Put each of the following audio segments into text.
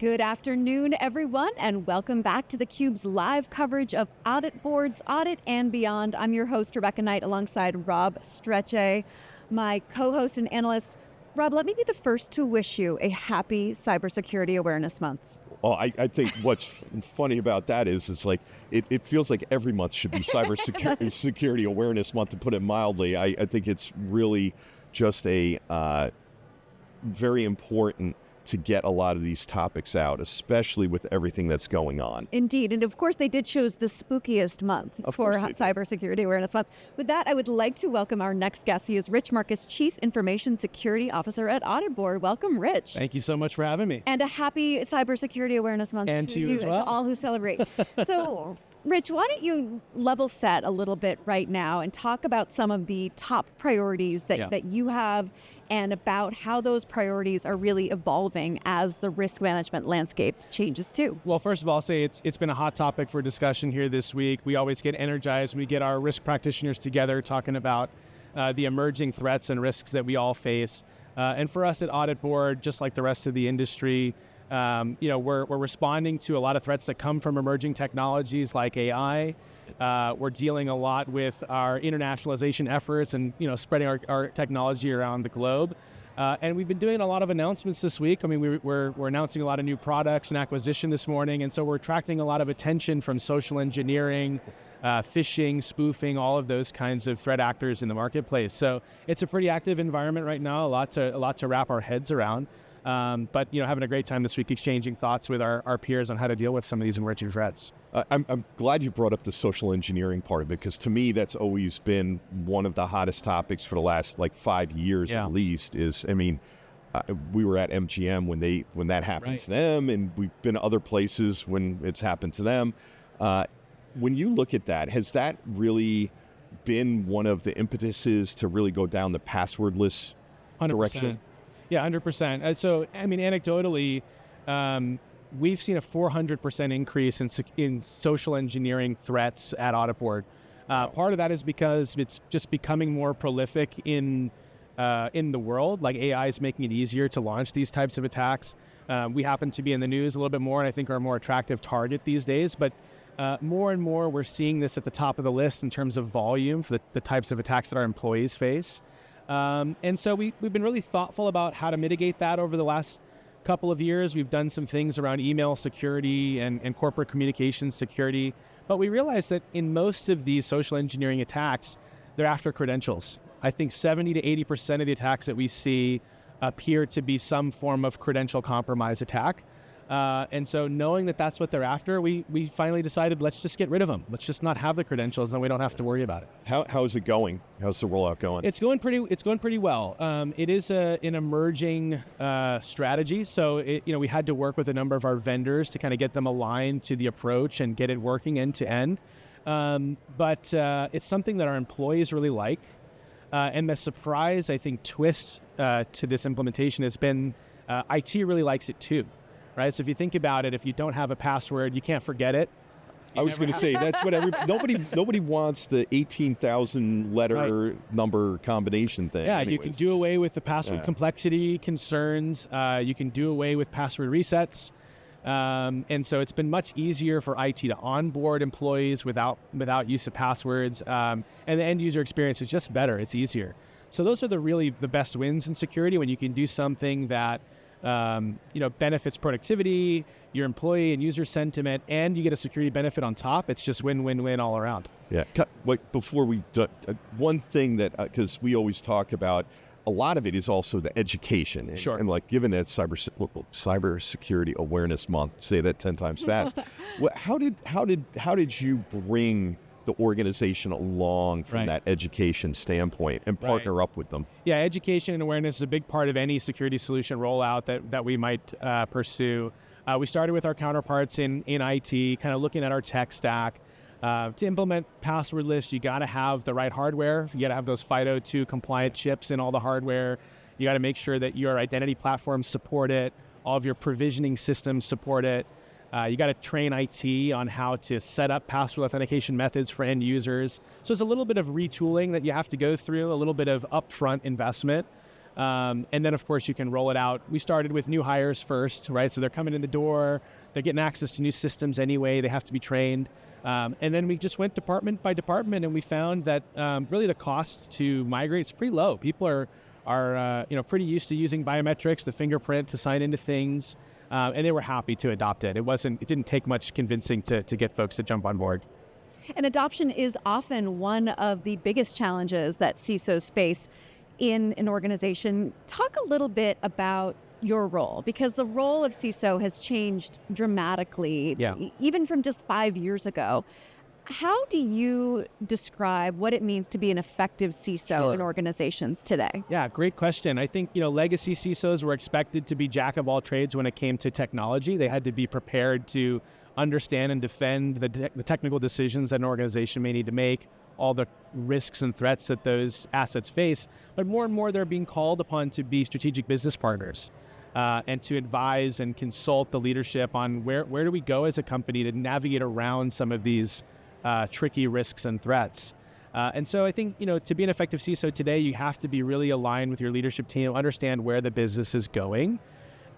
Good afternoon, everyone, and welcome back to theCUBE's live coverage of Audit Board's Audit and Beyond. I'm your host, Rebecca Knight, alongside Rob Strechay, my co-host and analyst. Rob, let me be the first to wish you a happy Cybersecurity Awareness Month. Well, I think what's funny about that is it's like, it feels like every month should be Cybersecurity Awareness Month, to put it mildly. I think it's really just a very important to get a lot of these topics out, especially with everything that's going on. Indeed, and of course they did choose the spookiest month for Cybersecurity Awareness Month. With that, I would like to welcome our next guest. He is Rich Marcus, Chief Information Security Officer at Audit Board. Welcome, Rich. Thank you so much for having me. And a happy Cybersecurity Awareness Month and to you as well. To all who celebrate. So, Rich, why don't you level set a little bit right now and talk about some of the top priorities that you have, and about how those priorities are really evolving as the risk management landscape changes too. Well, first of all, I'll say it's been a hot topic for discussion here this week. We always get energized. We get our risk practitioners together talking about the emerging threats and risks that we all face. And for us at Audit Board, just like the rest of the industry, we're responding to a lot of threats that come from emerging technologies like AI. We're dealing a lot with our internationalization efforts and spreading our technology around the globe. And we've been doing a lot of announcements this week. I mean, we're announcing a lot of new products and acquisition this morning, and so we're attracting a lot of attention from social engineering, phishing, spoofing, all of those kinds of threat actors in the marketplace. So it's a pretty active environment right now, a lot to wrap our heads around. But having a great time this week, exchanging thoughts with our peers on how to deal with some of these emerging threats. I'm glad you brought up the social engineering part of it, because to me that's always been one of the hottest topics for the last 5 years at least. We were at MGM when that happened to them, and we've been other places when it's happened to them. When you look at that, has that really been one of the impetuses to really go down the passwordless 100%. direction? Yeah, 100%. So, anecdotally, we've seen a 400% increase in social engineering threats at Audit Board. Part of that is because it's just becoming more prolific in the world. Like, AI is making it easier to launch these types of attacks. We happen to be in the news a little bit more, and I think are a more attractive target these days. But more and more, we're seeing this at the top of the list in terms of volume for the types of attacks that our employees face. And so we've been really thoughtful about how to mitigate that over the last couple of years. We've done some things around email security and corporate communications security, but we realized that in most of these social engineering attacks, they're after credentials. I think 70 to 80% of the attacks that we see appear to be some form of credential compromise attack. And so knowing that that's what they're after, we finally decided, let's just get rid of them. Let's just not have the credentials, and we don't have to worry about it. How's it going? How's the rollout going? It's going pretty well. It is an emerging strategy. So we had to work with a number of our vendors to kind of get them aligned to the approach and get it working end to end. But it's something that our employees really like. And the surprise, I think, twist to this implementation has been IT really likes it too. Right, so if you think about it, if you don't have a password, you can't forget it. I was going to say, that's what nobody wants the 18,000 letter number combination thing. Yeah, anyways. You can do away with the password complexity concerns. You can do away with password resets. And so it's been much easier for IT to onboard employees without use of passwords. And the end user experience is just better. It's easier. So those are the best wins in security, when you can do something that benefits productivity, your employee and user sentiment, and you get a security benefit on top. It's just win-win-win all around. Yeah. Before we do, one thing that, because we always talk about, a lot of it is also the education. Sure. And given that Cybersecurity Awareness Month, say that 10 times fast. How did you bring the organization along from that education standpoint and partner up with them? Yeah, education and awareness is a big part of any security solution rollout that we might pursue. We started with our counterparts in IT, kind of looking at our tech stack. To implement Passwordless, you got to have the right hardware. You got to have those FIDO2 compliant chips in all the hardware. You got to make sure that your identity platforms support it, all of your provisioning systems support it. You got to train IT on how to set up password authentication methods for end users. So it's a little bit of retooling that you have to go through, a little bit of upfront investment. And then, of course, you can roll it out. We started with new hires first, right? So they're coming in the door. They're getting access to new systems anyway. They have to be trained. And then we just went department by department, and we found that really the cost to migrate is pretty low. People are pretty used to using biometrics, the fingerprint to sign into things, and they were happy to adopt it. It didn't take much convincing to get folks to jump on board. And adoption is often one of the biggest challenges that CISOs face in an organization. Talk a little bit about your role, because the role of CISO has changed dramatically, even from just 5 years ago. How do you describe what it means to be an effective CISO in organizations today? Yeah, great question. I think, legacy CISOs were expected to be jack of all trades when it came to technology. They had to be prepared to understand and defend the technical decisions that an organization may need to make, all the risks and threats that those assets face. But more and more, they're being called upon to be strategic business partners and to advise and consult the leadership on where do we go as a company to navigate around some of these tricky risks and threats. And so I think, to be an effective CISO today, you have to be really aligned with your leadership team, understand where the business is going.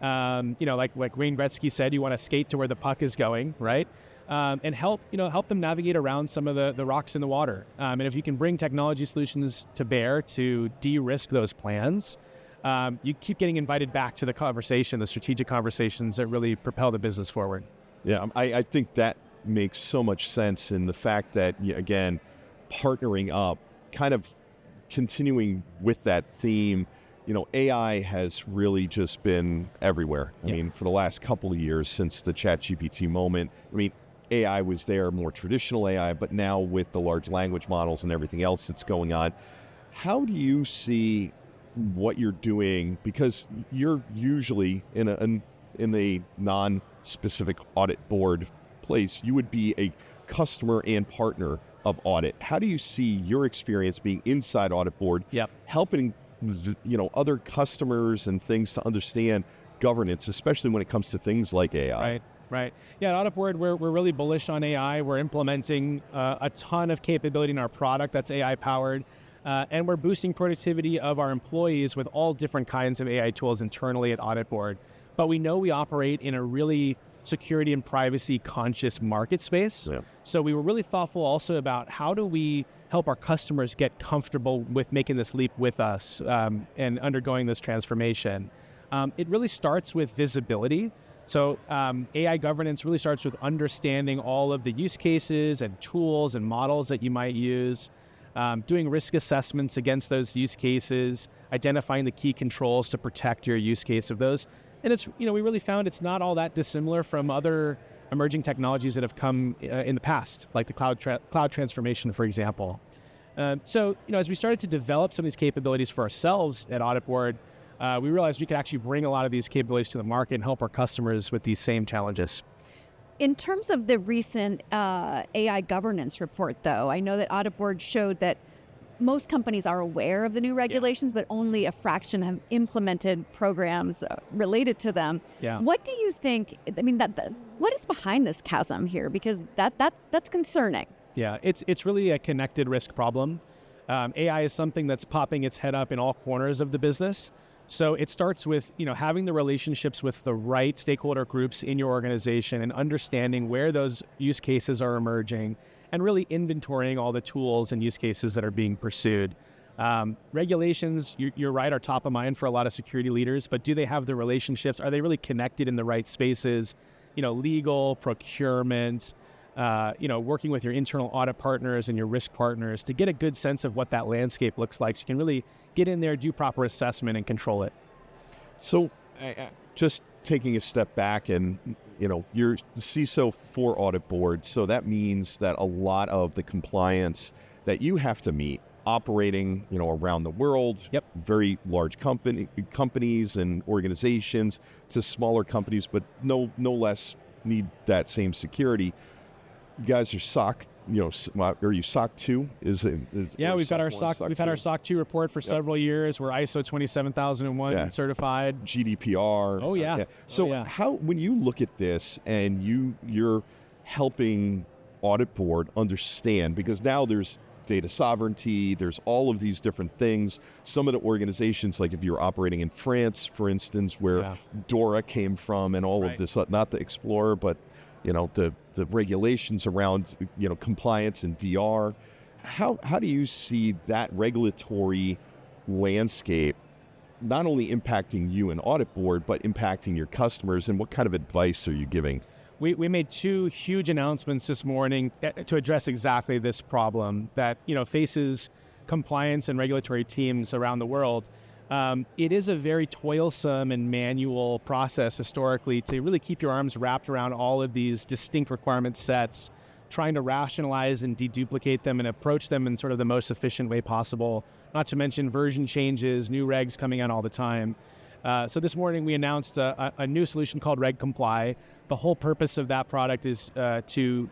Like Wayne Gretzky said, you want to skate to where the puck is going, right? And help them navigate around some of the rocks in the water. And if you can bring technology solutions to bear to de-risk those plans, you keep getting invited back to the conversation, the strategic conversations that really propel the business forward. Yeah, I think that makes so much sense in the fact that, again, partnering up, kind of continuing with that theme. AI has really just been everywhere. I mean, for the last couple of years since the ChatGPT moment, AI was there, more traditional AI, but now with the large language models and everything else that's going on, how do you see what you're doing? Because you're usually in a non-specific audit board place, you would be a customer and partner of audit. How do you see your experience being inside Audit Board, helping other customers and things to understand governance, especially when it comes to things like AI? Right. Yeah, at Audit Board, we're really bullish on AI. We're implementing a ton of capability in our product that's AI powered, and we're boosting productivity of our employees with all different kinds of AI tools internally at Audit Board. But we know we operate in a really security and privacy conscious market space. So we were really thoughtful also about how do we help our customers get comfortable with making this leap with us and undergoing this transformation. It really starts with visibility. So AI governance really starts with understanding all of the use cases and tools and models that you might use, doing risk assessments against those use cases, identifying the key controls to protect your use case of those. And it's, we really found it's not all that dissimilar from other emerging technologies that have come in the past, like the cloud transformation, for example. So, as we started to develop some of these capabilities for ourselves at Audit Board, we realized we could actually bring a lot of these capabilities to the market and help our customers with these same challenges. In terms of the recent AI governance report, though, I know that Audit Board showed that most companies are aware of the new regulations, but only a fraction have implemented programs related to them. What do you think, what is behind this chasm here? Because that's concerning. Yeah, it's really a connected risk problem. AI is something that's popping its head up in all corners of the business. So it starts with, having the relationships with the right stakeholder groups in your organization and understanding where those use cases are emerging and really inventorying all the tools and use cases that are being pursued. Regulations, you're right, are top of mind for a lot of security leaders, but do they have the relationships? Are they really connected in the right spaces? Legal, procurement, working with your internal audit partners and your risk partners to get a good sense of what that landscape looks like so you can really get in there, do proper assessment, and control it. So just taking a step back and, you're the CISO for Audit Board, so that means that a lot of the compliance that you have to meet operating, around the world, very large companies and organizations to smaller companies, but no less need that same security. You guys are SOC, are you SOC 2? We've had our SOC 2 report for several years. We're ISO 27001 certified. GDPR. Oh yeah. So how, when you look at this and you're helping Audit Board understand, because now there's data sovereignty, there's all of these different things. Some of the organizations, like if you're operating in France, for instance, where DORA came from and all of this, not the Explorer, but the regulations around compliance and DR. How do you see that regulatory landscape not only impacting you and AuditBoard, but impacting your customers, and what kind of advice are you giving? We made 2 huge announcements this morning to address exactly this problem that faces compliance and regulatory teams around the world. It is a very toilsome and manual process historically to really keep your arms wrapped around all of these distinct requirement sets, trying to rationalize and deduplicate them and approach them in sort of the most efficient way possible, not to mention version changes, new regs coming out all the time. So this morning we announced a new solution called RegComply. The whole purpose of that product is to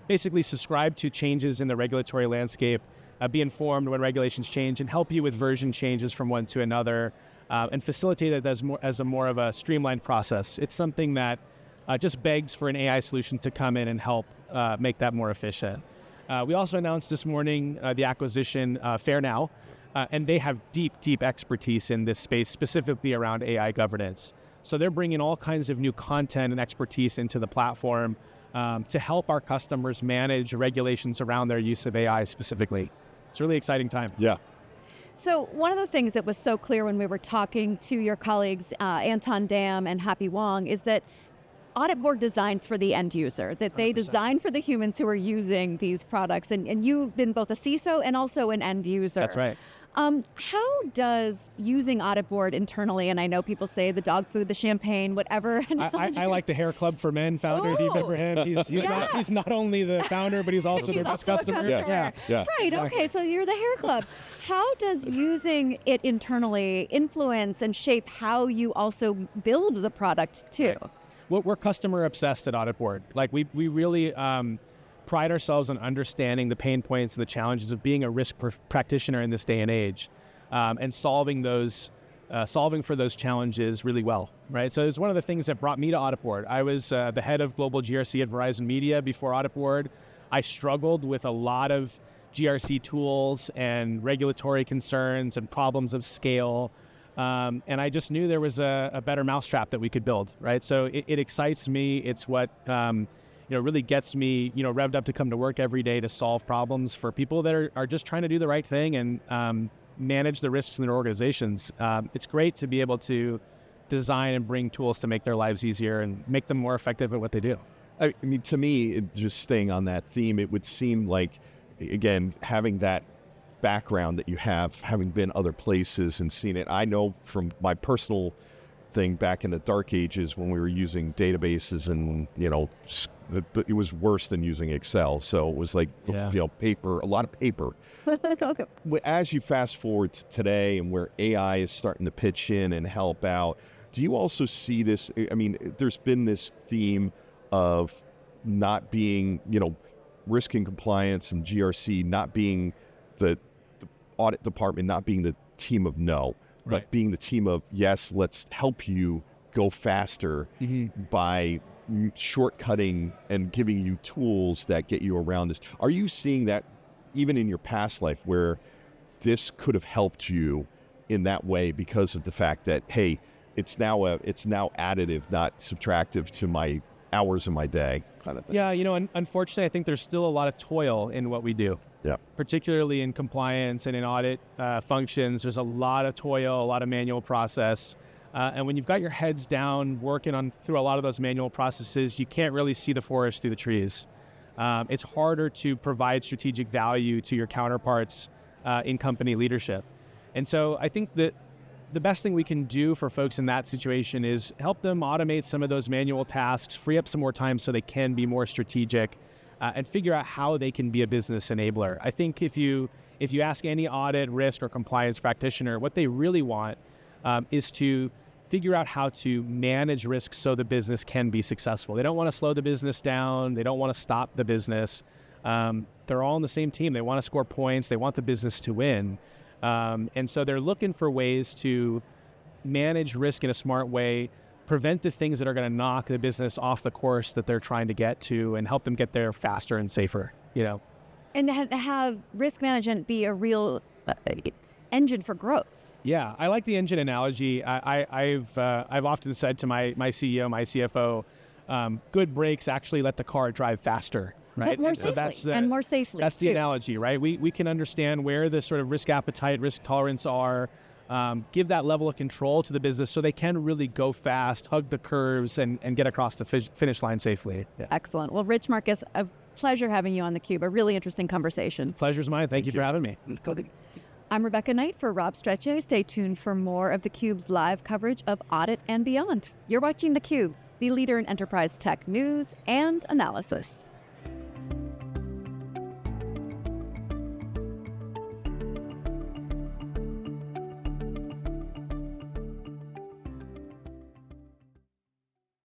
basically subscribe to changes in the regulatory landscape, be informed when regulations change, and help you with version changes from one to another, and facilitate it as a more of a streamlined process. It's something that just begs for an AI solution to come in and help make that more efficient. We also announced this morning the acquisition FairNow, and they have deep expertise in this space, specifically around AI governance. So they're bringing all kinds of new content and expertise into the platform to help our customers manage regulations around their use of AI specifically. It's a really exciting time. Yeah. So one of the things that was so clear when we were talking to your colleagues, Anton Dam and Happy Wong, is that AuditBoard designs for the end user, that they 100%. design for the humans who are using these products. And you've been both a CISO and also an end user. That's right. How does using AuditBoard internally, and I know people say the dog food, the champagne, whatever. I like the Hair Club for Men founder. Do you remember him? He's not only the founder, but he's also their best customer. Yeah. Right, exactly. Okay, so you're the Hair Club. How does using it internally influence and shape how you also build the product too? Right. We're customer obsessed at AuditBoard. Like we really pride ourselves on understanding the pain points and the challenges of being a risk practitioner in this day and age, and solving for those challenges really well, right? So it's one of the things that brought me to AuditBoard. I was the head of global GRC at Verizon Media before AuditBoard. I struggled with a lot of GRC tools and regulatory concerns and problems of scale, and I just knew there was a better mousetrap that we could build, right? So it excites me. It's what really gets me, revved up to come to work every day to solve problems for people that are just trying to do the right thing and manage the risks in their organizations. It's great to be able to design and bring tools to make their lives easier and make them more effective at what they do. I mean, to me, just staying on that theme, it would seem like, again, having that background that you have, having been other places and seen it, I know from my personal thing back in the dark ages when we were using databases and, it was worse than using Excel. So it was like, paper, a lot of paper. As you fast forward to today and where AI is starting to pitch in and help out, do you also see this? I mean, there's been this theme of not being, risk and compliance and GRC not being the audit department, not being the team of no, but being the team of yes, let's help you go faster by shortcutting and giving you tools that get you around this. Are you seeing that even in your past life where this could have helped you in that way because of the fact that, hey, it's now additive, not subtractive to my hours of my day kind of thing? Yeah, unfortunately, I think there's still a lot of toil in what we do. Yeah. Particularly in compliance and in audit functions, there's a lot of toil, a lot of manual process. And when you've got your heads down working through a lot of those manual processes, you can't really see the forest through the trees. It's harder to provide strategic value to your counterparts in company leadership. And so I think that the best thing we can do for folks in that situation is help them automate some of those manual tasks, free up some more time so they can be more strategic, and figure out how they can be a business enabler. I think if you ask any audit, risk, or compliance practitioner, what they really want is to figure out how to manage risk so the business can be successful. They don't want to slow the business down. They don't want to stop the business. They're all on the same team. They want to score points. They want the business to win. And so they're looking for ways to manage risk in a smart way, prevent the things that are going to knock the business off the course that they're trying to get to, and help them get there faster and safer. And have risk management be a real engine for growth. Yeah, I like the engine analogy. I've often said to my CEO, my CFO, good brakes actually let the car drive faster, right? More safely, and more safely. That's the analogy, right? We can understand where the sort of risk appetite, risk tolerance are, give that level of control to the business so they can really go fast, hug the curves, and get across the finish line safely. Yeah. Excellent. Well, Rich, Marcus, a pleasure having you on theCUBE. A really interesting conversation. Pleasure's mine. Thank you for having me. I'm Rebecca Knight for Rob Strechay. Stay tuned for more of theCUBE's live coverage of Audit and Beyond. You're watching theCUBE, the leader in enterprise tech news and analysis.